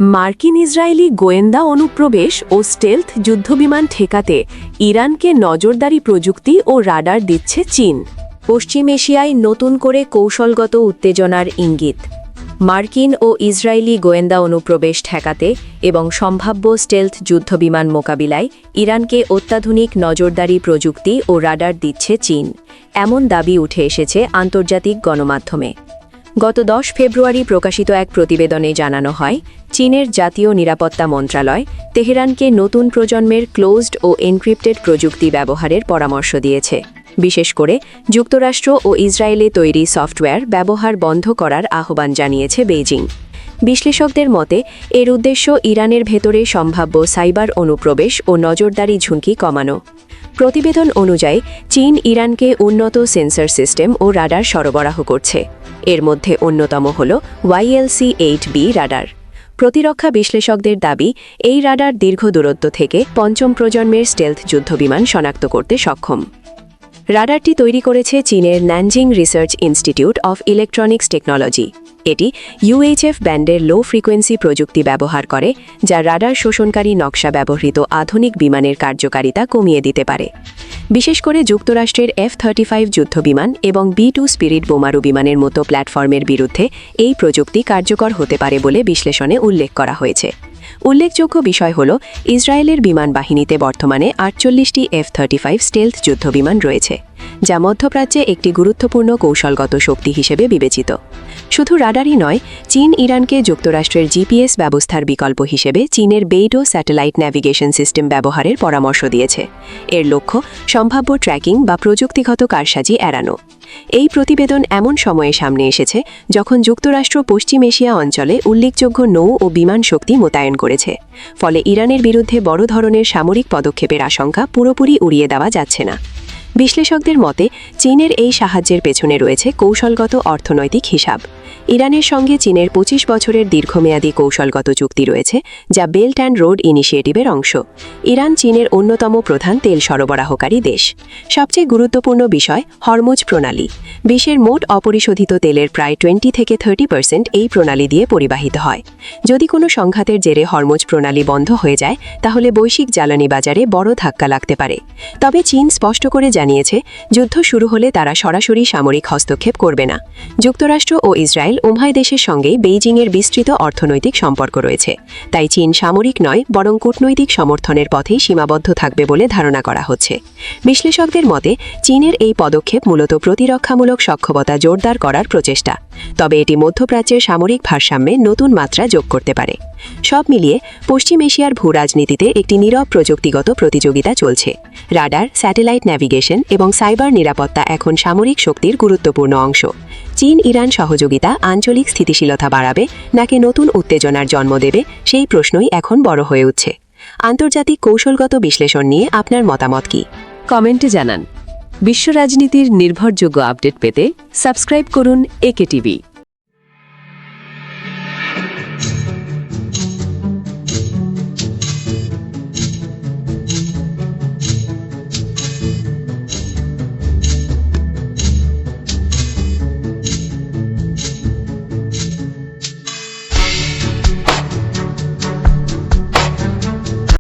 মার্কিন ইসরায়েলি গোয়েন্দা অনুপ্রবেশ ও স্টেলথ যুদ্ধবিমান ঠেকাতে ইরানকে নজরদারি প্রযুক্তি ও রাডার দিচ্ছে চীন। পশ্চিম এশিয়ায় নতুন করে কৌশলগত উত্তেজনার ইঙ্গিত। মার্কিন ও ইসরায়েলি গোয়েন্দা অনুপ্রবেশ ঠেকাতে এবং সম্ভাব্য স্টেলথ যুদ্ধবিমান মোকাবিলায় ইরানকে অত্যাধুনিক নজরদারি প্রযুক্তি ও রাডার দিচ্ছে চীন, এমন দাবি উঠে এসেছে আন্তর্জাতিক গণমাধ্যমে। গত 10 ফেব্রুয়ারি প্রকাশিত এক প্রতিবেদনে জানানো হয়, চীনের জাতীয় নিরাপত্তা মন্ত্রণালয় তেহরানকে নতুন প্রজন্মের ক্লোজড ও এনক্রিপ্টেড প্রযুক্তি ব্যবহারের পরামর্শ দিয়েছে। বিশেষ করে যুক্তরাষ্ট্র ও ইসরায়েলে তৈরি সফটওয়্যার ব্যবহার বন্ধ করার আহ্বান জানিয়েছে বেইজিং। বিশ্লেষকদের মতে এর উদ্দেশ্য ইরানের ভেতরে সম্ভাব্য সাইবার অনুপ্রবেশ ও নজরদারি ঝুঁকি কমানো। প্রতিবেদন অনুযায়ী চীন ইরানকে উন্নত সেন্সর সিস্টেম ও রাডার সরবরাহ করছে। এর মধ্যে অন্যতম হল YLC-8B রাডার। প্রতিরক্ষা বিশ্লেষকদের দাবি, এই রাডার দীর্ঘ দূরত্ব থেকে পঞ্চম প্রজন্মের স্টেলথ যুদ্ধবিমান শনাক্ত করতে সক্ষম। রাডারটি তৈরি করেছে চীনের Nanjing research institute of electronics technology. এটি UHF ব্যান্ডের লো ফ্রিকোয়েন্সি প্রযুক্তি ব্যবহার করে, যা রাডার শোষণকারী নকশা ব্যবহৃত আধুনিক বিমানের কার্যকারিতা কমিয়ে দিতে পারে। বিশেষ করে যুক্তরাষ্ট্রের F-35 যুদ্ধবিমান এবং B-2 স্পিরিট বোমারু বিমানের মতো প্ল্যাটফর্মের বিরুদ্ধে এই প্রযুক্তি কার্যকর হতে পারে বলে বিশ্লেষণে উল্লেখ করা হয়েছে। উল্লেখযোগ্য বিষয় হল, ইসরায়েলের বিমান বাহিনীতে বর্তমানে 48টি F-35 স্টেলথ যুদ্ধবিমান রয়েছে, যা মধ্যপ্রাচ্যে একটি গুরুত্বপূর্ণ কৌশলগত শক্তি হিসেবে বিবেচিত। শুধু রাডারই নয়, চীন ইরানকে যুক্তরাষ্ট্রের GPS ব্যবস্থার বিকল্প হিসেবে চীনের বেইডো স্যাটেলাইট ন্যাভিগেশন সিস্টেম ব্যবহারের পরামর্শ দিয়েছে। এর লক্ষ্য সম্ভাব্য ট্র্যাকিং বা প্রযুক্তিগত কারসাজি এড়ানো। এই প্রতিবেদন এমন সময়ে সামনে এসেছে যখন যুক্তরাষ্ট্র পশ্চিম এশিয়া অঞ্চলে উল্লেখযোগ্য নৌ ও বিমান শক্তি মোতায়েন করেছে। ফলে ইরানের বিরুদ্ধে বড় ধরনের সামরিক পদক্ষেপের আশঙ্কা পুরোপুরি উড়িয়ে দেওয়া যাচ্ছে না। বিশ্লেষকদের মতে চীনের এই সাহায্যের পেছনে রয়েছে কৌশলগত অর্থনৈতিক হিসাব। ইরানের সঙ্গে চীনের 25 বছরের দীর্ঘমেয়াদী কৌশলগত চুক্তি রয়েছে, যা বেল্ট অ্যান্ড রোড ইনিশিয়েটিভের অংশ। ইরান চীনের অন্যতম প্রধান তেল সরবরাহকারী দেশ। সবচেয়ে গুরুত্বপূর্ণ বিষয় হরমুজ প্রণালী। বিশ্বের মোট অপরিশোধিত তেলের প্রায় 20 থেকে 30% এই প্রণালী দিয়ে পরিবাহিত হয়। যদি কোনো সংঘাতের জেরে হরমুজ প্রণালী বন্ধ হয়ে যায়, তাহলে বৈশ্বিক জ্বালানি বাজারে বড় ধাক্কা লাগতে পারে। তবে চীন স্পষ্ট করে জানিয়েছে, যুদ্ধ শুরু হলে তারা সরাসরি সামরিক হস্তক্ষেপ করবে না। যুক্তরাষ্ট্র ও ইসরায়েল উভয় দেশের সঙ্গেই বেইজিংয়ের বিস্তৃত অর্থনৈতিক সম্পর্ক রয়েছে। তাই চীন সামরিক নয়, বরং কূটনৈতিক সমর্থনের পথেই সীমাবদ্ধ থাকবে বলে ধারণা করা হচ্ছে। বিশ্লেষকদের মতে চীনের এই পদক্ষেপ মূলত প্রতিরক্ষামূলক সক্ষমতা জোরদার করার প্রচেষ্টা। তবে এটি মধ্যপ্রাচ্যের সামরিক ভারসাম্যে নতুন মাত্রা যোগ করতে পারে। সব মিলিয়ে পশ্চিম এশিয়ার ভূরাজনীতিতে একটি নীরব প্রযুক্তিগত প্রতিযোগিতা চলছে। রাডার, স্যাটেলাইট ন্যাভিগেশন এবং সাইবার নিরাপত্তা এখন সামরিক শক্তির গুরুত্বপূর্ণ অংশ। চীন ইরান সহযোগিতা আঞ্চলিক স্থিতিশীলতা বাড়াবে নাকি নতুন উত্তেজনার জন্ম দেবে, সেই প্রশ্নই এখন বড় হয়ে উঠছে। আন্তর্জাতিক কৌশলগত বিশ্লেষণ নিয়ে আপনার মতামত কি? কমেন্টে জানান। বিশ্ব রাজনীতির নির্ভরযোগ্য আপডেট পেতে সাবস্ক্রাইব করুন AKTV।